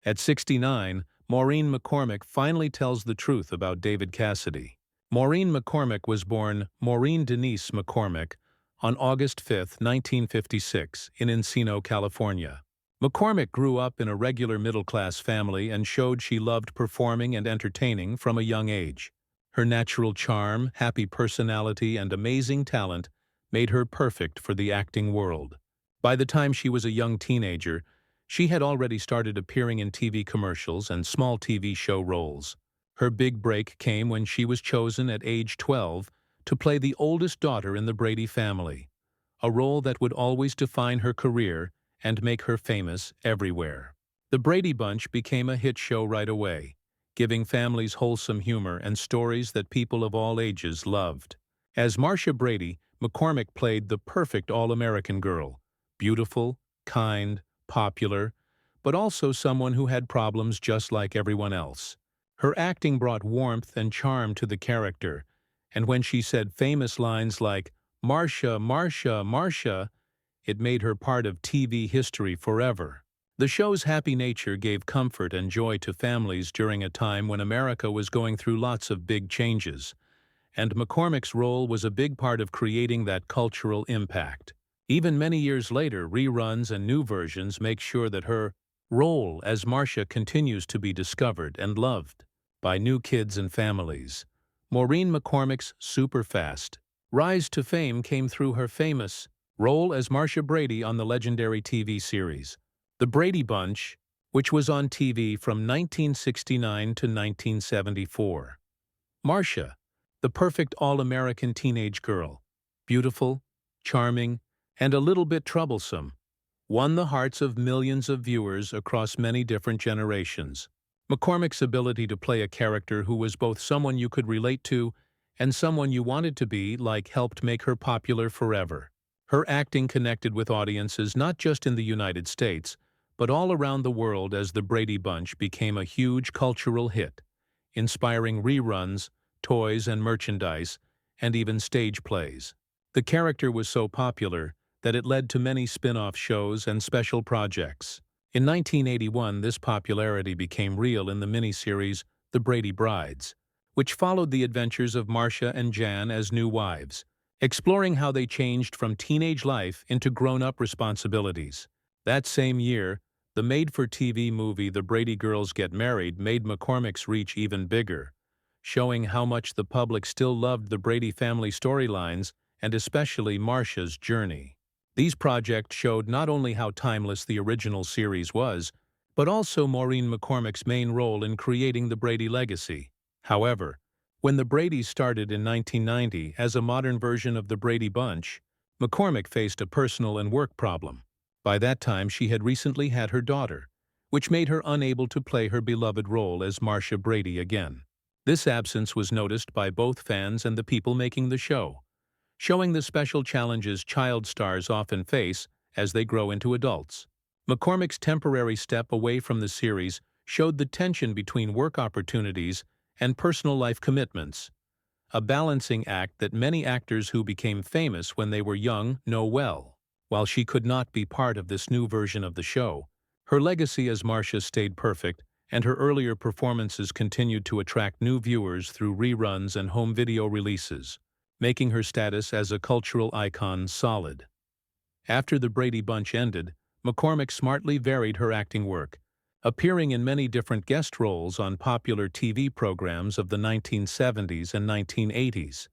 At 69, Maureen McCormick finally tells the truth about David Cassidy. Maureen McCormick was born Maureen Denise McCormick on August 5, 1956, in Encino, California. McCormick grew up in a regular middle-class family and showed she loved performing and entertaining from a young age. Her natural charm, happy personality, and amazing talent made her perfect for the acting world. By the time she was a young teenager, she had already started appearing in TV commercials and small TV show roles. Her big break came when she was chosen at age 12 to play the oldest daughter in the Brady family, a role that would always define her career and make her famous everywhere. The Brady Bunch became a hit show right away, giving families wholesome humor and stories that people of all ages loved. As Marcia Brady, McCormick played the perfect all-American girl, beautiful, kind, popular, but also someone who had problems just like everyone else. Her acting brought warmth and charm to the character, and when she said famous lines like, "Marcia, Marcia, Marcia," it made her part of TV history forever. The show's happy nature gave comfort and joy to families during a time when America was going through lots of big changes, and McCormick's role was a big part of creating that cultural impact. Even many years later, reruns and new versions make sure that her role as Marcia continues to be discovered and loved by new kids and families. Maureen McCormick's super-fast rise to fame came through her famous role as Marcia Brady on the legendary TV series The Brady Bunch, which was on TV from 1969 to 1974. Marcia, the perfect all-American teenage girl, beautiful, charming, and a little bit troublesome, won the hearts of millions of viewers across many different generations. McCormick's ability to play a character who was both someone you could relate to and someone you wanted to be like helped make her popular forever. Her acting connected with audiences not just in the United States, but all around the world as The Brady Bunch became a huge cultural hit, inspiring reruns, toys and merchandise, and even stage plays. The character was so popular that it led to many spin-off shows and special projects. In 1981, this popularity became real in the miniseries The Brady Brides, which followed the adventures of Marcia and Jan as new wives, exploring how they changed from teenage life into grown-up responsibilities. That same year, the made-for-TV movie The Brady Girls Get Married made McCormick's reach even bigger, showing how much the public still loved the Brady family storylines and especially Marcia's journey. These projects showed not only how timeless the original series was, but also Maureen McCormick's main role in creating the Brady legacy. However, when the Bradys started in 1990 as a modern version of the Brady Bunch, McCormick faced a personal and work problem. By that time, she had recently had her daughter, which made her unable to play her beloved role as Marcia Brady again. This absence was noticed by both fans and the people making the show, showing the special challenges child stars often face as they grow into adults. McCormick's temporary step away from the series showed the tension between work opportunities and personal life commitments, a balancing act that many actors who became famous when they were young know well. While she could not be part of this new version of the show, her legacy as Marcia stayed perfect, and her earlier performances continued to attract new viewers through reruns and home video releases, making her status as a cultural icon solid. After The Brady Bunch ended, McCormick smartly varied her acting work, appearing in many different guest roles on popular TV programs of the 1970s and 1980s.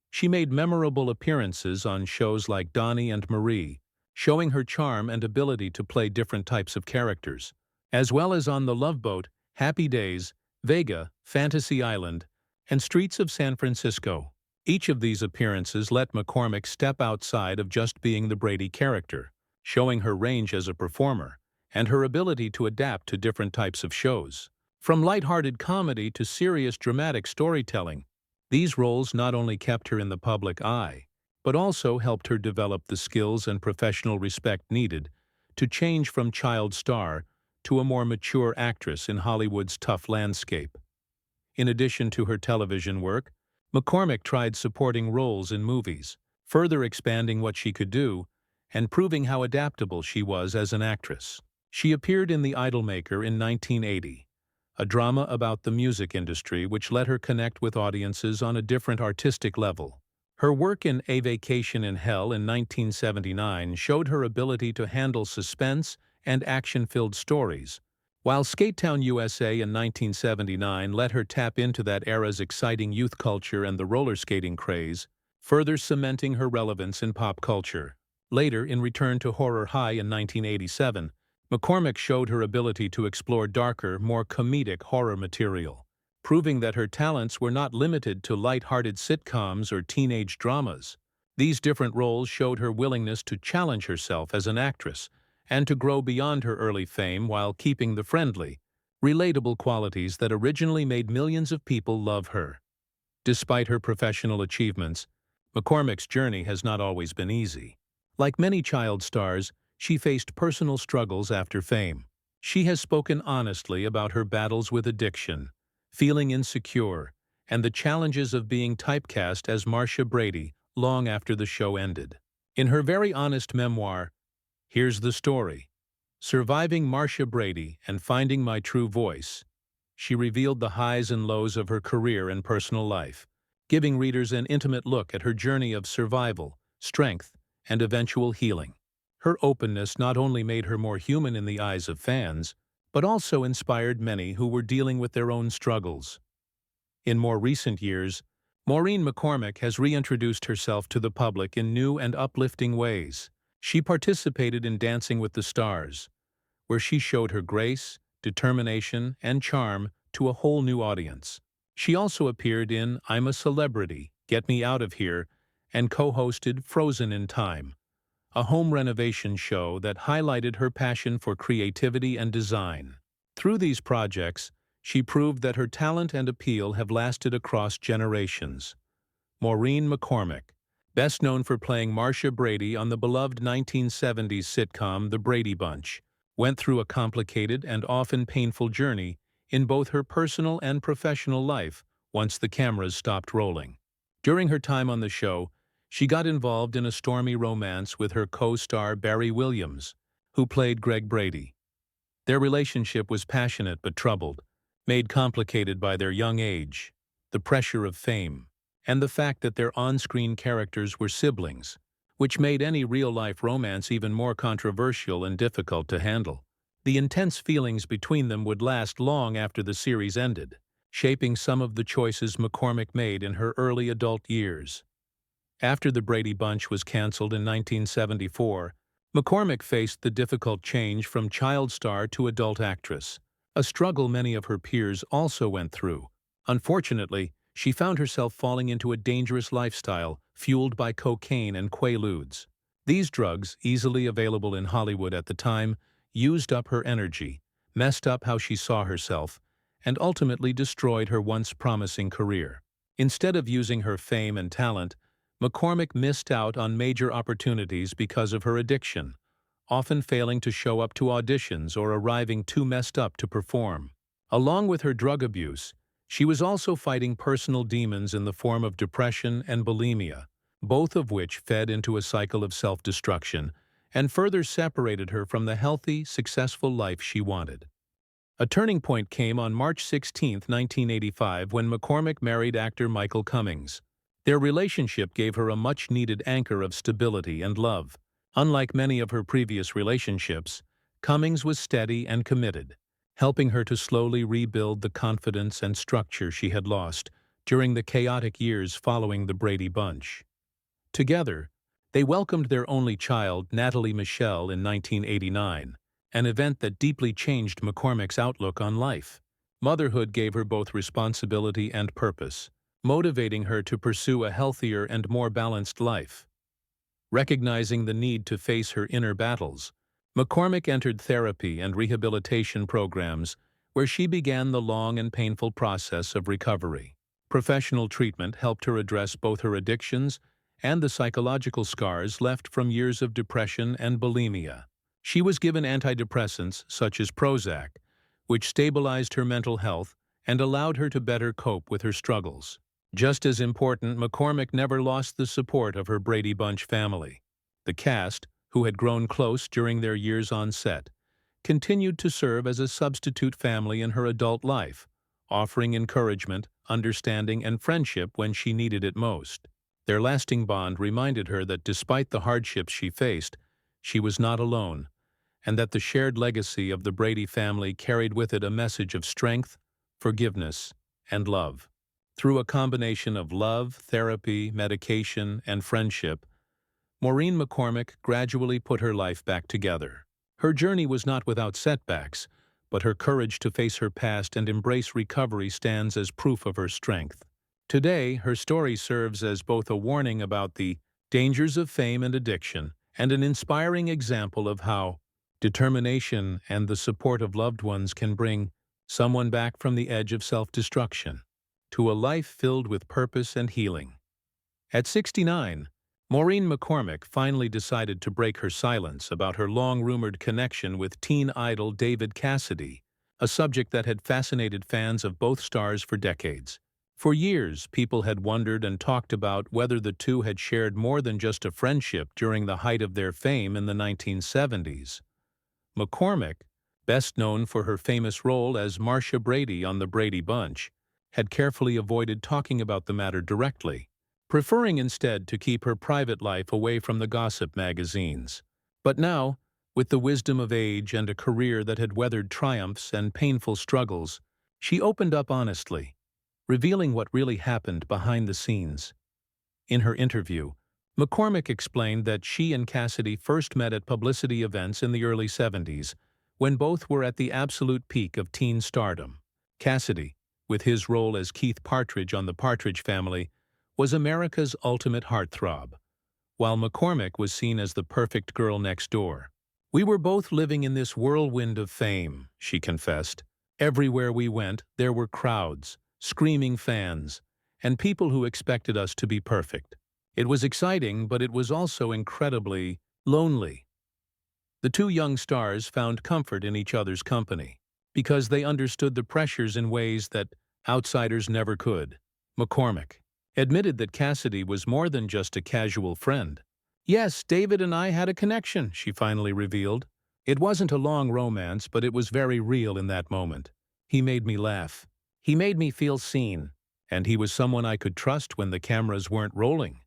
She made memorable appearances on shows like Donnie and Marie, showing her charm and ability to play different types of characters, as well as on The Love Boat, Happy Days, Vega, Fantasy Island, and Streets of San Francisco. Each of these appearances let McCormick step outside of just being the Brady character, showing her range as a performer and her ability to adapt to different types of shows. From lighthearted comedy to serious dramatic storytelling, these roles not only kept her in the public eye, but also helped her develop the skills and professional respect needed to change from child star to a more mature actress in Hollywood's tough landscape. In addition to her television work, McCormick tried supporting roles in movies, further expanding what she could do and proving how adaptable she was as an actress. She appeared in The Idolmaker in 1980, a drama about the music industry which let her connect with audiences on a different artistic level. Her work in A Vacation in Hell in 1979 showed her ability to handle suspense and action-filled stories, while Skatetown USA in 1979 let her tap into that era's exciting youth culture and the roller skating craze, further cementing her relevance in pop culture. Later, in Return to Horror High in 1987, McCormick showed her ability to explore darker, more comedic horror material, proving that her talents were not limited to light-hearted sitcoms or teenage dramas. These different roles showed her willingness to challenge herself as an actress and to grow beyond her early fame while keeping the friendly, relatable qualities that originally made millions of people love her. Despite her professional achievements, McCormick's journey has not always been easy. Like many child stars, she faced personal struggles after fame. She has spoken honestly about her battles with addiction, feeling insecure, and the challenges of being typecast as Marcia Brady long after the show ended. In her very honest memoir, Here's the Story, Surviving Marcia Brady and Finding My True Voice, she revealed the highs and lows of her career and personal life, giving readers an intimate look at her journey of survival, strength, and eventual healing. Her openness not only made her more human in the eyes of fans, but also inspired many who were dealing with their own struggles. In more recent years, Maureen McCormick has reintroduced herself to the public in new and uplifting ways. She participated in Dancing with the Stars, where she showed her grace, determination, and charm to a whole new audience. She also appeared in I'm a Celebrity, Get Me Out of Here, and co-hosted Frozen in Time, a home renovation show that highlighted her passion for creativity and design. Through these projects, she proved that her talent and appeal have lasted across generations. Maureen McCormick, best known for playing Marcia Brady on the beloved 1970s sitcom The Brady Bunch, went through a complicated and often painful journey in both her personal and professional life once the cameras stopped rolling. During her time on the show, she got involved in a stormy romance with her co-star Barry Williams, who played Greg Brady. Their relationship was passionate but troubled, made complicated by their young age, the pressure of fame, and the fact that their on-screen characters were siblings, which made any real-life romance even more controversial and difficult to handle. The intense feelings between them would last long after the series ended, shaping some of the choices McCormick made in her early adult years. After The Brady Bunch was canceled in 1974, McCormick faced the difficult change from child star to adult actress, a struggle many of her peers also went through. Unfortunately, she found herself falling into a dangerous lifestyle fueled by cocaine and quaaludes. These drugs, easily available in Hollywood at the time, used up her energy, messed up how she saw herself, and ultimately destroyed her once promising career. Instead of using her fame and talent, McCormick missed out on major opportunities because of her addiction, often failing to show up to auditions or arriving too messed up to perform. Along with her drug abuse, she was also fighting personal demons in the form of depression and bulimia, both of which fed into a cycle of self-destruction and further separated her from the healthy, successful life she wanted. A turning point came on March 16, 1985, when McCormick married actor Michael Cummings. Their relationship gave her a much-needed anchor of stability and love. Unlike many of her previous relationships, Cummings was steady and committed, helping her to slowly rebuild the confidence and structure she had lost during the chaotic years following the Brady Bunch. Together, they welcomed their only child, Natalie Michelle, in 1989, an event that deeply changed McCormick's outlook on life. Motherhood gave her both responsibility and purpose, motivating her to pursue a healthier and more balanced life. Recognizing the need to face her inner battles, McCormick entered therapy and rehabilitation programs where she began the long and painful process of recovery. Professional treatment helped her address both her addictions and the psychological scars left from years of depression and bulimia. She was given antidepressants such as Prozac, which stabilized her mental health and allowed her to better cope with her struggles. Just as important, McCormick never lost the support of her Brady Bunch family. The cast, who had grown close during their years on set, continued to serve as a substitute family in her adult life, offering encouragement, understanding, and friendship when she needed it most. Their lasting bond reminded her that despite the hardships she faced, she was not alone, and that the shared legacy of the Brady family carried with it a message of strength, forgiveness, and love. Through a combination of love, therapy, medication, and friendship, Maureen McCormick gradually put her life back together. Her journey was not without setbacks, but her courage to face her past and embrace recovery stands as proof of her strength. Today, her story serves as both a warning about the dangers of fame and addiction and an inspiring example of how determination and the support of loved ones can bring someone back from the edge of self-destruction to a life filled with purpose and healing. At 69, Maureen McCormick finally decided to break her silence about her long-rumored connection with teen idol David Cassidy, a subject that had fascinated fans of both stars for decades. For years, people had wondered and talked about whether the two had shared more than just a friendship during the height of their fame in the 1970s. McCormick, best known for her famous role as Marcia Brady on The Brady Bunch, had carefully avoided talking about the matter directly, preferring instead to keep her private life away from the gossip magazines. But now, with the wisdom of age and a career that had weathered triumphs and painful struggles, she opened up honestly, revealing what really happened behind the scenes. In her interview, McCormick explained that she and Cassidy first met at publicity events in the early 70s, when both were at the absolute peak of teen stardom. Cassidy, with his role as Keith Partridge on The Partridge Family, was America's ultimate heartthrob, while McCormick was seen as the perfect girl next door. "We were both living in this whirlwind of fame," she confessed. "Everywhere we went, there were crowds, screaming fans, and people who expected us to be perfect. It was exciting, but it was also incredibly lonely." The two young stars found comfort in each other's company, because they understood the pressures in ways that outsiders never could. McCormick admitted that Cassidy was more than just a casual friend. "Yes, David and I had a connection," she finally revealed. "It wasn't a long romance, but it was very real in that moment. He made me laugh. He made me feel seen. And he was someone I could trust when the cameras weren't rolling."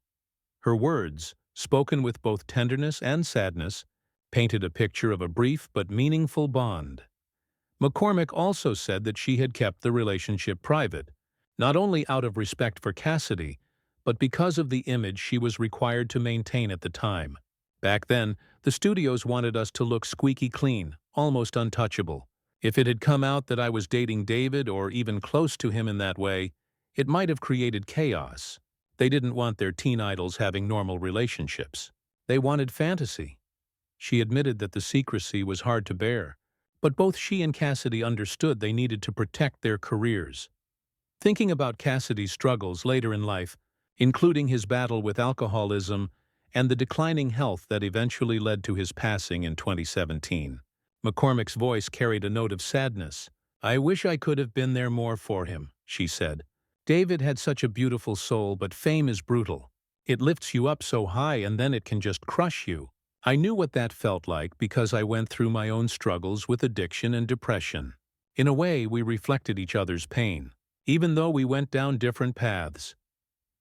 Her words, spoken with both tenderness and sadness, painted a picture of a brief but meaningful bond. McCormick also said that she had kept the relationship private, not only out of respect for Cassidy, but because of the image she was required to maintain at the time. "Back then, the studios wanted us to look squeaky clean, almost untouchable. If it had come out that I was dating David or even close to him in that way, it might have created chaos. They didn't want their teen idols having normal relationships. They wanted fantasy." She admitted that the secrecy was hard to bear, but both she and Cassidy understood they needed to protect their careers. Thinking about Cassidy's struggles later in life, including his battle with alcoholism and the declining health that eventually led to his passing in 2017, McCormick's voice carried a note of sadness. "I wish I could have been there more for him," she said. "David had such a beautiful soul, but fame is brutal. It lifts you up so high and then it can just crush you. I knew what that felt like because I went through my own struggles with addiction and depression. In a way, we reflected each other's pain, even though we went down different paths."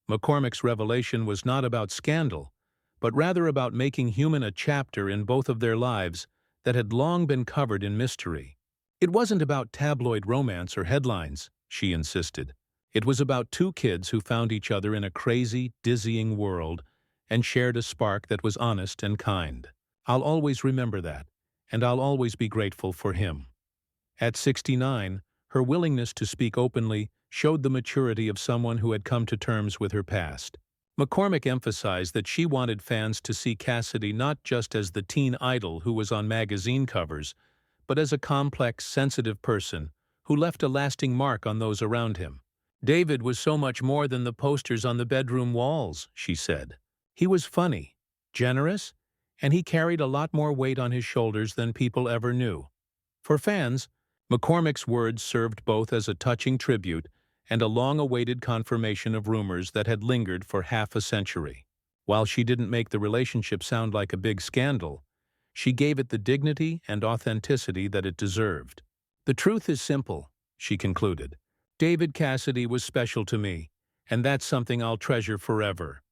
McCormick's revelation was not about scandal, but rather about making human a chapter in both of their lives that had long been covered in mystery. It wasn't about tabloid romance or headlines, she insisted. It was about two kids who found each other in a crazy, dizzying world and shared a spark that was honest and kind. "I'll always remember that, and I'll always be grateful for him." At 69, her willingness to speak openly showed the maturity of someone who had come to terms with her past. McCormick emphasized that she wanted fans to see Cassidy not just as the teen idol who was on magazine covers, but as a complex, sensitive person who left a lasting mark on those around him. "David was so much more than the posters on the bedroom walls," she said. "He was funny, generous, and he carried a lot more weight on his shoulders than people ever knew." For fans, McCormick's words served both as a touching tribute and a long-awaited confirmation of rumors that had lingered for half a century. While she didn't make the relationship sound like a big scandal, She gave it the dignity and authenticity that it deserved. "The truth is simple," she concluded. "David Cassidy was special to me, and that's something I'll treasure forever."